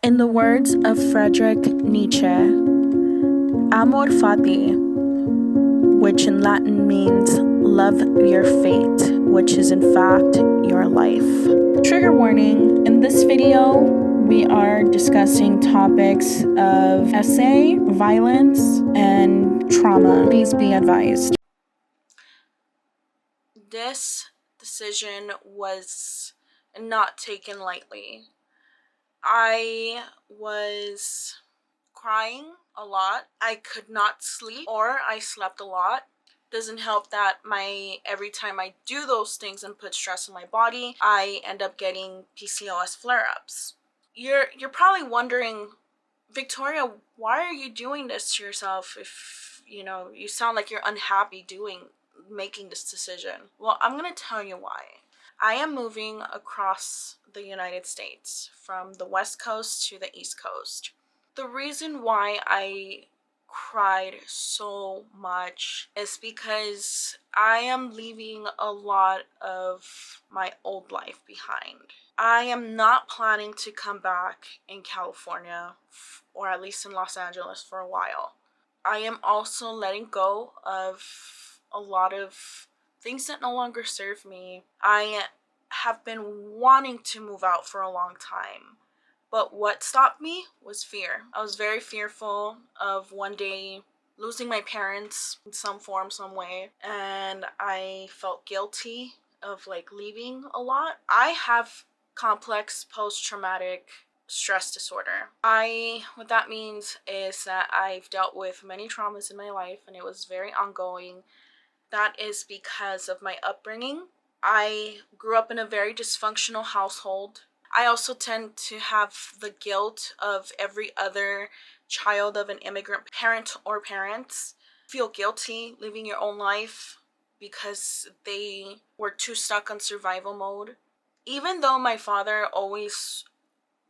In the words of Friedrich Nietzsche, amor fati, which in Latin means love your fate, which is in fact your life. Trigger warning, in this video, we are discussing topics of essay, violence, and trauma. Please be advised. This decision was not taken lightly. I was crying a lot. I could not sleep, or I slept a lot. Doesn't help that every time I do those things and put stress on my body, I end up getting PCOS flare-ups. You're probably wondering, Victoria, why are you doing this to yourself if you sound like you're unhappy making this decision? Well, I'm gonna tell you why. I am moving across the United States from the West Coast to the East Coast. The reason why I cried so much is because I am leaving a lot of my old life behind. I am not planning to come back in California, or at least in Los Angeles, for a while. I am also letting go of a lot of things that no longer serve me. I have been wanting to move out for a long time, but what stopped me was fear. I was very fearful of one day losing my parents in some form, some way, and I felt guilty of leaving a lot. I have complex post-traumatic stress disorder. What that means is that I've dealt with many traumas in my life, and it was very ongoing. That is because of my upbringing. I grew up in a very dysfunctional household. I also tend to have the guilt of every other child of an immigrant parent or parents. Feel guilty living your own life because they were too stuck on survival mode. Even though my father always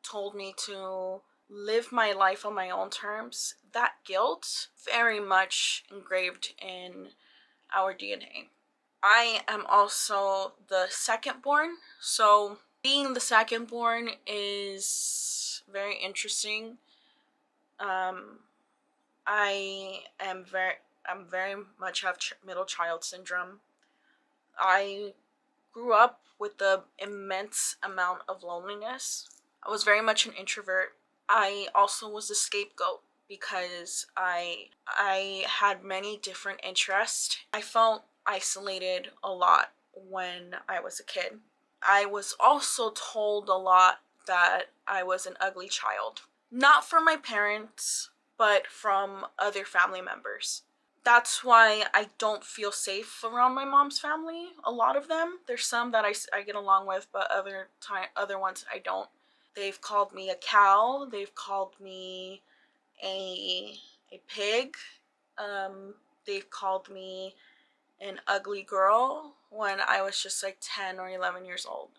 told me to live my life on my own terms, that guilt very much engraved in our DNA. I am also the second born, so being the second born is very interesting. I'm very much have middle child syndrome. I grew up with the immense amount of loneliness. I was very much an introvert. I also was a scapegoat because I had many different interests. I felt isolated a lot when I was a kid. I was also told a lot that I was an ugly child. Not from my parents, but from other family members. That's why I don't feel safe around my mom's family. A lot of them. There's some that I get along with, but other ones I don't. They've called me a cow. They've called me a pig. They've called me an ugly girl when I was just 10 or 11 years old.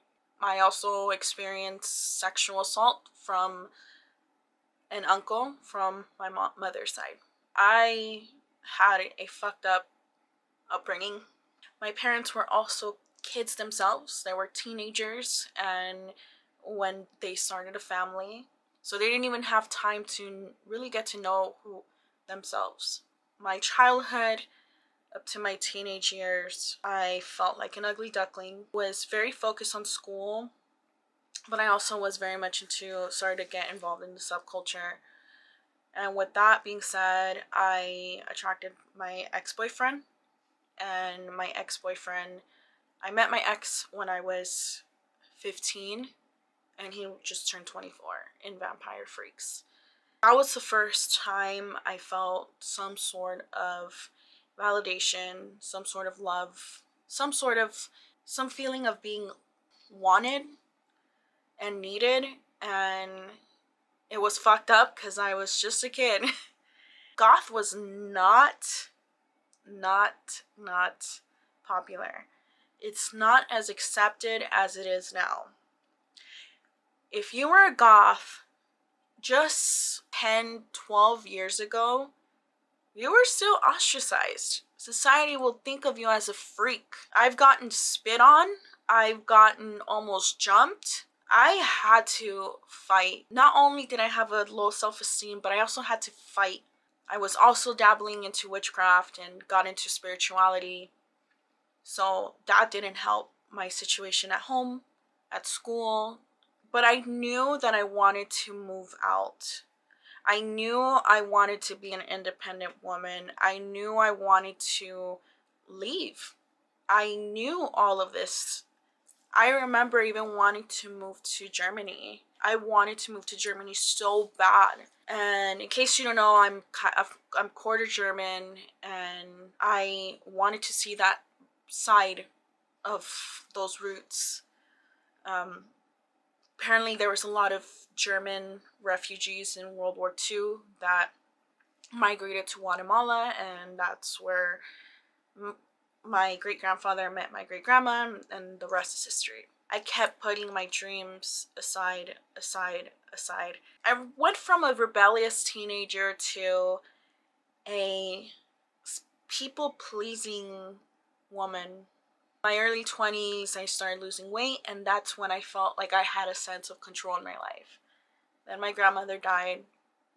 I also experienced sexual assault from an uncle from my mother's side. I had a fucked up upbringing. My parents were also kids themselves. They were teenagers and when they started a family, so they didn't even have time to really get to know themselves. My childhood up to my teenage years, I felt like an ugly duckling, was very focused on school, but I also was very much started to get involved in the subculture. And with that being said, I attracted my ex-boyfriend, and I met my ex when I was 15, and he just turned 24 in Vampire Freaks. That was the first time I felt some sort of validation, some sort of love, some feeling of being wanted and needed, and it was fucked up because I was just a kid. Goth was not popular. It's not as accepted as it is now. If you were a goth just 10, 12 years ago, you were still ostracized. Society will think of you as a freak. I've gotten spit on. I've gotten almost jumped. I had to fight. Not only did I have a low self-esteem, but I also had to fight. I was also dabbling into witchcraft and got into spirituality. So that didn't help my situation at home, at school. But I knew that I wanted to move out. I knew I wanted to be an independent woman. I knew I wanted to leave. I knew all of this. I remember even wanting to move to Germany. I wanted to move to Germany so bad. And in case you don't know, I'm quarter German, and I wanted to see that side of those roots. Um, Apparently, there was a lot of German refugees in World War II that migrated to Guatemala, and that's where my great grandfather met my great grandma, and the rest is history. I kept putting my dreams aside, aside, aside. I went from a rebellious teenager to a people pleasing woman. My early 20s, I started losing weight, and that's when I felt like I had a sense of control in my life. Then my grandmother died.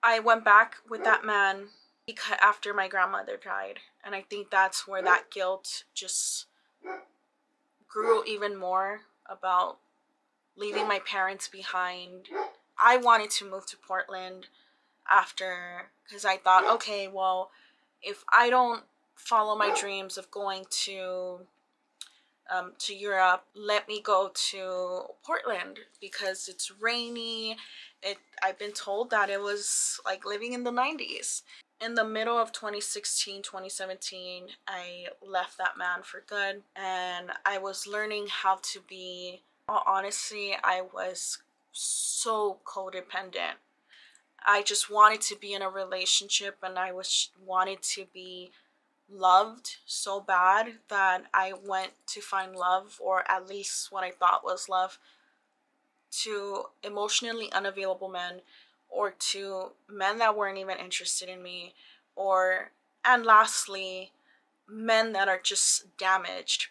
I went back with that man because after my grandmother died, and I think that's where that guilt just grew even more about leaving my parents behind. I wanted to move to Portland after, because I thought, okay, well, if I don't follow my dreams of going to Europe, let me go to Portland because it's rainy. I've been told that it was like living in the 90s. In the middle of 2016, 2017, I left that man for good, and I was learning how to be, honestly, I was so codependent. I just wanted to be in a relationship, and I was wanted to be loved so bad that I went to find love, or at least what I thought was love, to emotionally unavailable men, or to men that weren't even interested in me, or, and lastly, men that are just damaged.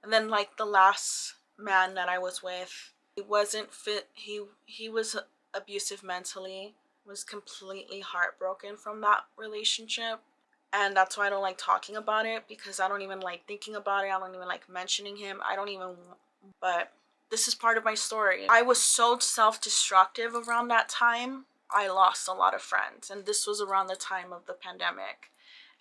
And then, like, the last man that I was with, he wasn't fit. He was abusive mentally, was completely heartbroken from that relationship, and that's why I don't like talking about it, because I don't even like thinking about it. I don't even like mentioning him. I don't even, but this is part of my story. I was so self-destructive around that time. I lost a lot of friends, and this was around the time of the pandemic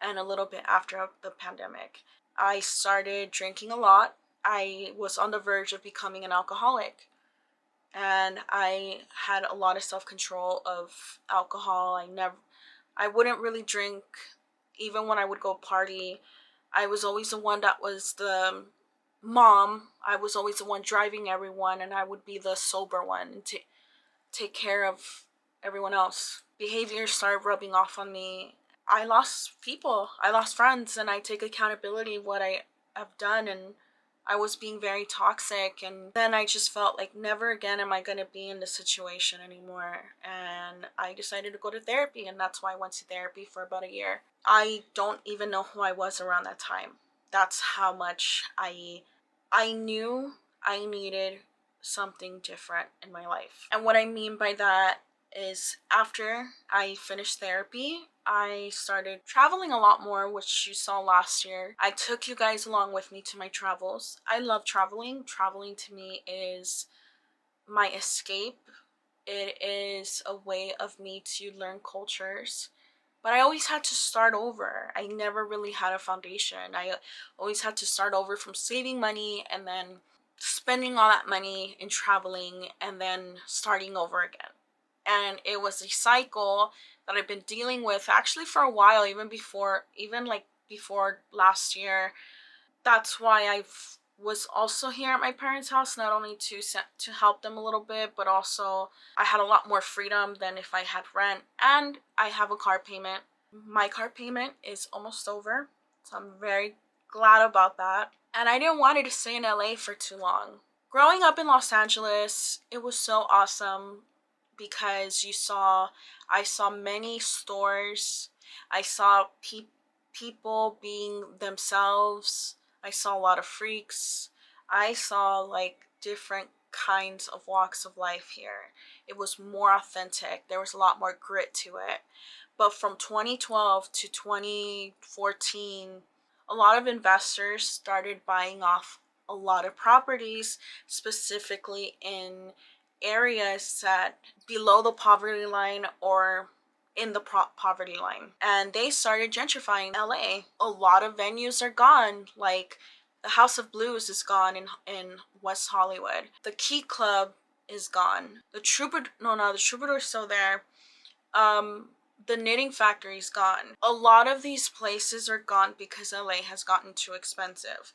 and a little bit after the pandemic. I started drinking a lot. I was on the verge of becoming an alcoholic, and I had a lot of self-control of alcohol. I wouldn't really drink even when I would go party. I was always the one that was the mom. I was always the one driving everyone, and I would be the sober one to take care of everyone else. Behavior started rubbing off on me. I lost people, I lost friends, and I take accountability of what I have done, and I was being very toxic. And then I just felt like never again am I going to be in this situation anymore, and I decided to go to therapy, and that's why I went to therapy for about a year. I don't even know who I was around that time. That's how much I knew I needed something different in my life. And what I mean by that is, after I finished therapy, I started traveling a lot more, which you saw last year. I took you guys along with me to my travels. I love traveling. Traveling to me is my escape. It is a way of me to learn cultures. But I always had to start over. I never really had a foundation. I always had to start over from saving money and then spending all that money in traveling and then starting over again. And it was a cycle that I've been dealing with actually for a while, even before last year. That's why I was also here at my parents' house, not only to help them a little bit, but also I had a lot more freedom than if I had rent, and I have a car payment. My car payment is almost over, so I'm very glad about that. And I didn't want to stay in LA for too long. Growing up in Los Angeles, it was so awesome because I saw many stores. I saw people being themselves. I saw a lot of freaks. I saw like different kinds of walks of life here. It was more authentic. There was a lot more grit to it. But from 2012 to 2014, a lot of investors started buying off a lot of properties, specifically in areas that below the poverty line or in the poverty line. And they started gentrifying LA. A lot of venues are gone, like the House of Blues is gone in West Hollywood. The Key Club is gone. The Troubadour's still there. The Knitting Factory's gone. A lot of these places are gone because LA has gotten too expensive.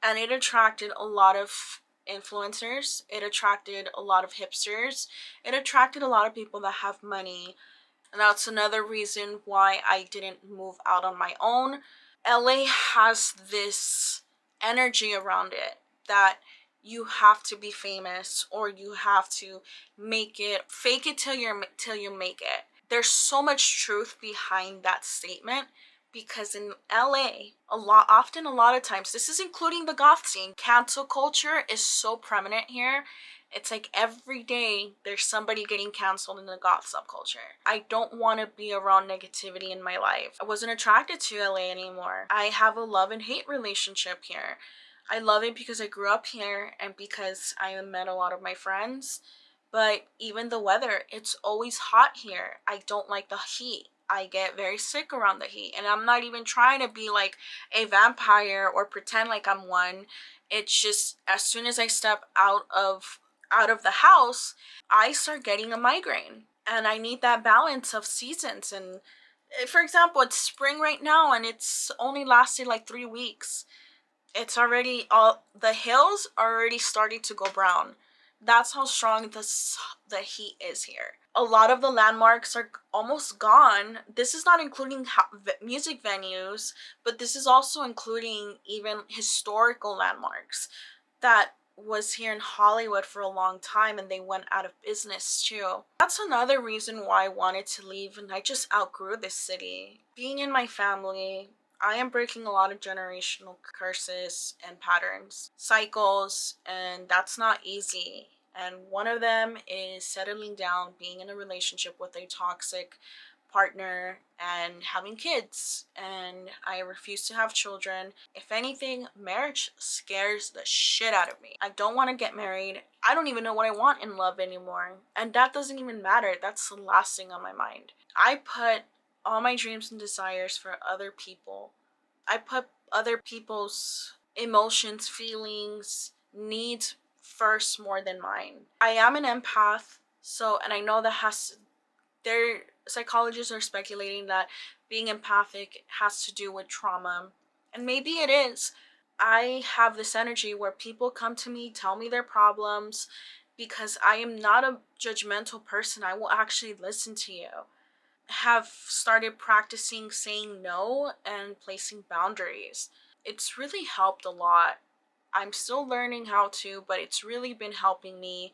And it attracted a lot of influencers. It attracted a lot of hipsters. It attracted a lot of people that have money. And that's another reason why I didn't move out on my own. LA has this energy around it that you have to be famous, or you have to fake it till you make it. There's so much truth behind that statement, because in LA, a lot of times, this is including the goth scene, cancel culture is so prominent here. It's like every day there's somebody getting canceled in the goth subculture. I don't want to be around negativity in my life. I wasn't attracted to LA anymore. I have a love and hate relationship here. I love it because I grew up here and because I met a lot of my friends. But even the weather, it's always hot here. I don't like the heat. I get very sick around the heat. And I'm not even trying to be like a vampire or pretend like I'm one. It's just as soon as I step out of the house, I start getting a migraine. And I need that balance of seasons. And for example, it's spring right now and it's only lasted like 3 weeks. It's already the hills are already starting to go brown. That's how strong the heat is here. A lot of the landmarks are almost gone. This is not including music venues, but this is also including even historical landmarks that was here in Hollywood for a long time, and they went out of business too. That's another reason why I wanted to leave, and I just outgrew this city. Being in my family, I am breaking a lot of generational curses and patterns, cycles, and that's not easy. And one of them is settling down, being in a relationship with a toxic partner, and having kids. And I refuse to have children. If anything, marriage scares the shit out of me. I don't want to get married. I don't even know what I want in love anymore. And that doesn't even matter. That's the last thing on my mind. I put all my dreams and desires for other people. I put other people's emotions, feelings, needs first more than mine. I am an empath, and I know their psychologists are speculating that being empathic has to do with trauma, and maybe it is. I have this energy where people come to me, tell me their problems, because I am not a judgmental person. I will actually listen to you. Have started practicing saying no and placing boundaries. It's really helped a lot. I'm still learning how to, but it's really been helping me.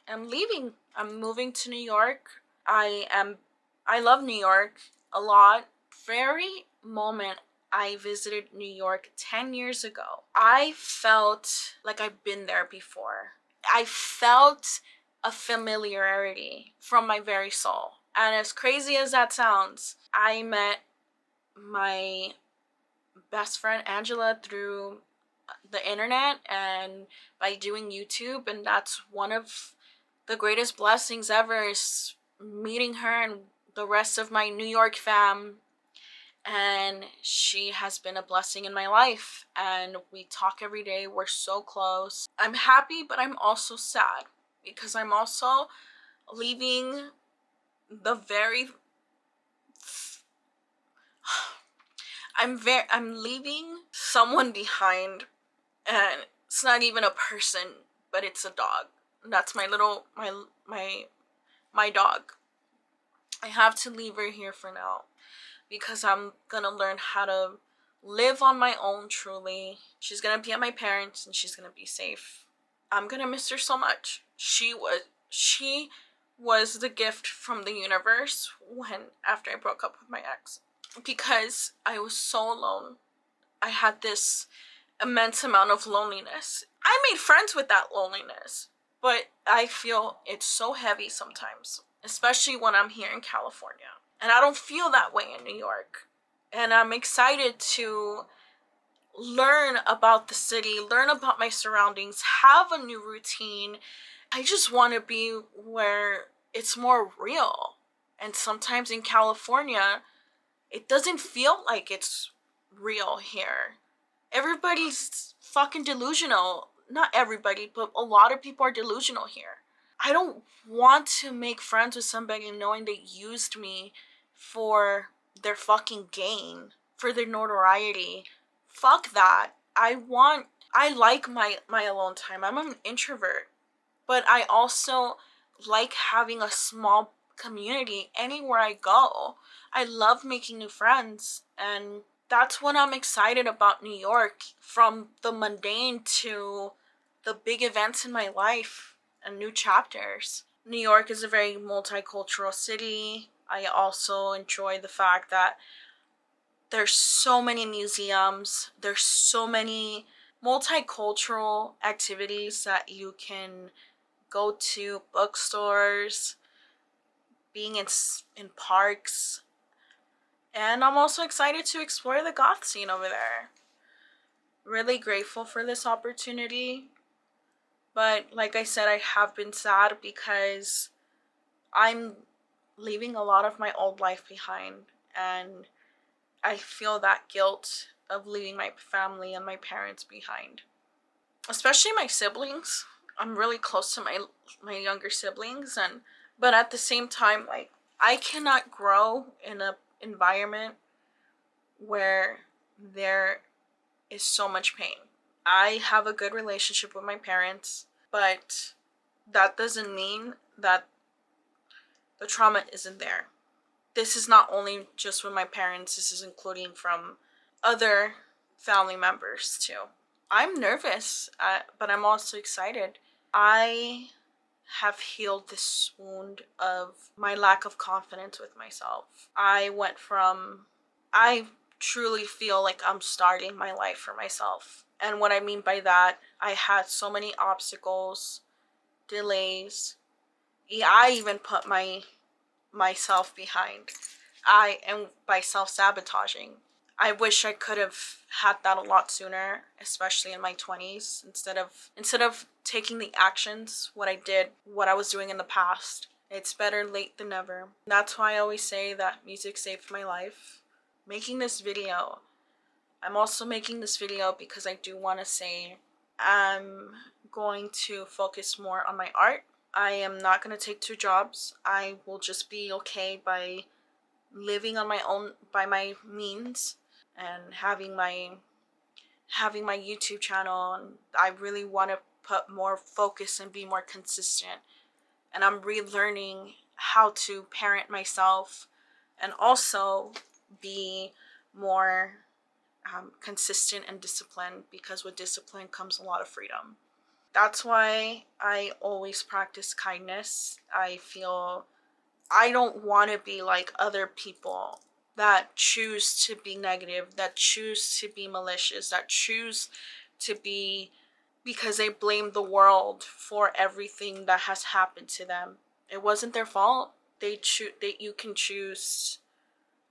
I'm leaving. I'm moving to New York. I love New York a lot. Very moment I visited New York 10 years ago, I felt like I've been there before. I felt a familiarity from my very soul. And as crazy as that sounds, I met my best friend Angela through the internet and by doing YouTube, and that's one of the greatest blessings ever, is meeting her and the rest of my New York fam. And she has been a blessing in my life, and we talk every day. We're so close. I'm happy, but I'm also sad because I'm also leaving I'm leaving someone behind, and it's not even a person, but it's a dog. That's my dog. I have to leave her here for now because I'm gonna learn how to live on my own truly. She's gonna be at my parents and she's gonna be safe. I'm gonna miss her so much. She was the gift from the universe after I broke up with my ex, because I was so alone. I had this immense amount of loneliness. I made friends with that loneliness, But I feel it's so heavy sometimes, especially when I'm here in California. And I don't feel that way in New York. And I'm excited to learn about the city, learn about my surroundings, have a new routine. I just want to be where it's more real. And sometimes in California, it doesn't feel like it's real here. Everybody's fucking delusional. Not everybody, but a lot of people are delusional here. I don't want to make friends with somebody knowing they used me for their fucking gain, for their notoriety. Fuck that. I like my alone time. I'm an introvert, but I also like having a small community anywhere I go. I love making new friends, and that's what I'm excited about New York, from the mundane to the big events in my life and new chapters. New York is a very multicultural city. I also enjoy the fact that there's so many museums, there's so many multicultural activities that you can go to, bookstores, being in parks, and I'm also excited to explore the goth scene over there. Really grateful for this opportunity, but like I said, I have been sad because I'm leaving a lot of my old life behind, and I feel that guilt of leaving my family and my parents behind, especially my siblings. I'm really close to my younger siblings, and but at the same time, like, I cannot grow in a environment where there is so much pain. I have a good relationship with my parents, but that doesn't mean that the trauma isn't there. This is not only just with my parents, this is including from other family members too. I'm nervous, but I'm also excited. I have healed this wound of my lack of confidence with myself. I truly feel like I'm starting my life for myself. And what I mean by that, I had so many obstacles, delays. Yeah, I even put myself behind. I am by self-sabotaging. I wish I could have had that a lot sooner, especially in my 20s, instead of taking the actions what I was doing in the past. It's better late than never. That's why I always say that music saved my life. Making this video, I'm also making this video because I do want to say I'm going to focus more on my art. I am not going to take two jobs. I will just be okay by living on my own, by my means, and having my YouTube channel. And I really want to put more focus and be more consistent. And I'm relearning how to parent myself and also be more consistent and disciplined, because with discipline comes a lot of freedom. That's why I always practice kindness. I feel I don't want to be like other people that choose to be negative, that choose to be malicious, that choose to be, because they blame the world for everything that has happened to them. It wasn't their fault. That you can choose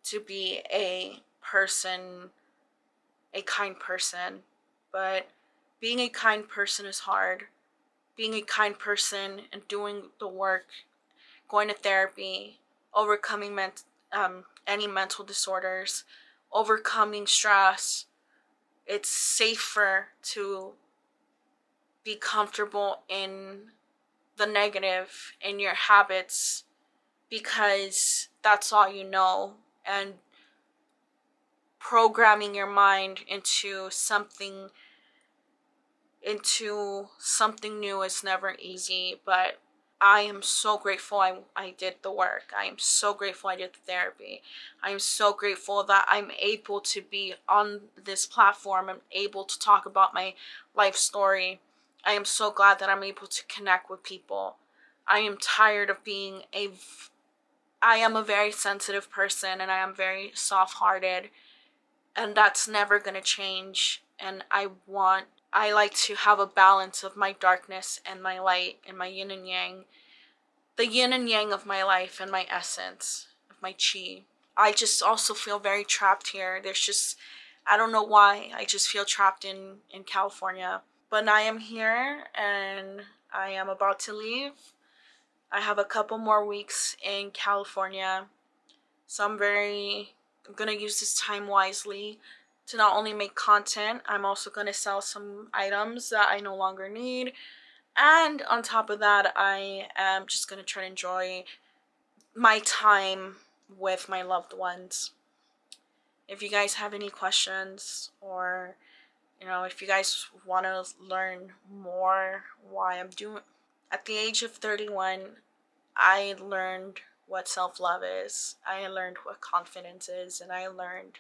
to be a kind person, but being a kind person is hard. Being a kind person and doing the work, going to therapy, overcoming any mental disorders, overcoming stress. It's safer to be comfortable in the negative, in your habits, because that's all you know. And programming your mind into something new is never easy, but I am so grateful I did the work. I am so grateful I did the therapy. I am so grateful that I'm able to be on this platform and able to talk about my life story. I am so glad that I'm able to connect with people. I am tired of I am a very sensitive person, and I am very soft-hearted, and that's never going to change. And I like to have a balance of my darkness and my light and my yin and yang, the yin and yang of my life and my essence, of my chi. I just also feel very trapped here. I don't know why, I just feel trapped in California. But I am here and I am about to leave. I have a couple more weeks in California. So I'm going to use this time wisely to not only make content, I'm also going to sell some items that I no longer need. And on top of that, I am just going to try to enjoy my time with my loved ones. If you guys have any questions, or if you guys want to learn more why I'm doing, at the age of 31, I learned what self-love is. I learned what confidence is, and I learned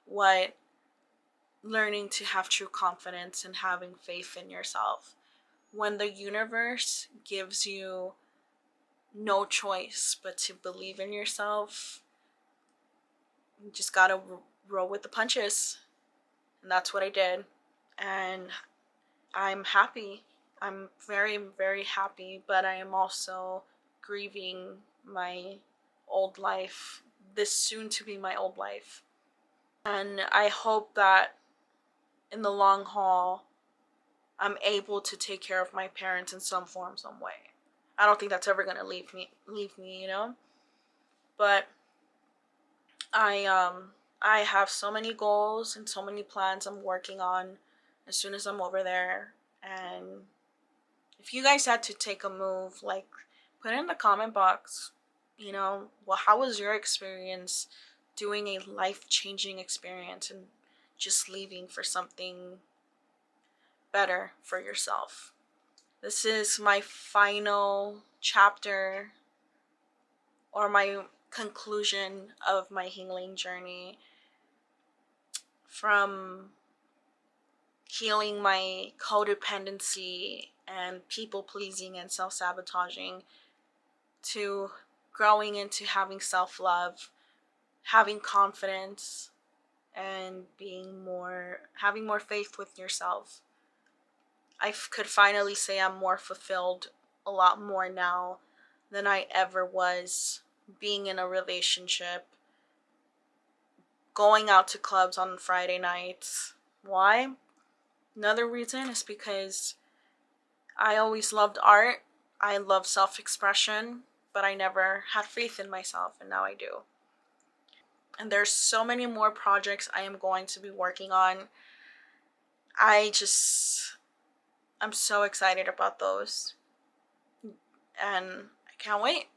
what learning to have true confidence and having faith in yourself. When the universe gives you no choice but to believe in yourself, you just gotta roll with the punches. And that's what I did. And I'm happy. I'm very, very happy, but I am also grieving my old life, this soon to be my old life. And I hope that in the long haul, I'm able to take care of my parents in some form, some way. I don't think that's ever gonna leave me. But I have so many goals and so many plans I'm working on as soon as I'm over there. And if you guys had to take a move, like, put it in the comment box. Well, how was your experience doing a life-changing experience and just leaving for something better for yourself? This is my final chapter, or my conclusion of my healing journey, from healing my codependency and people pleasing and self sabotaging to growing into having self love, having confidence, and having more faith with yourself. I could finally say I'm more fulfilled a lot more now than I ever was being in a relationship, going out to clubs on Friday nights. Why? Another reason is because I always loved art. I love self-expression, but I never had faith in myself, and now I do. And there's so many more projects I am going to be working on. I'm so excited about those. And I can't wait.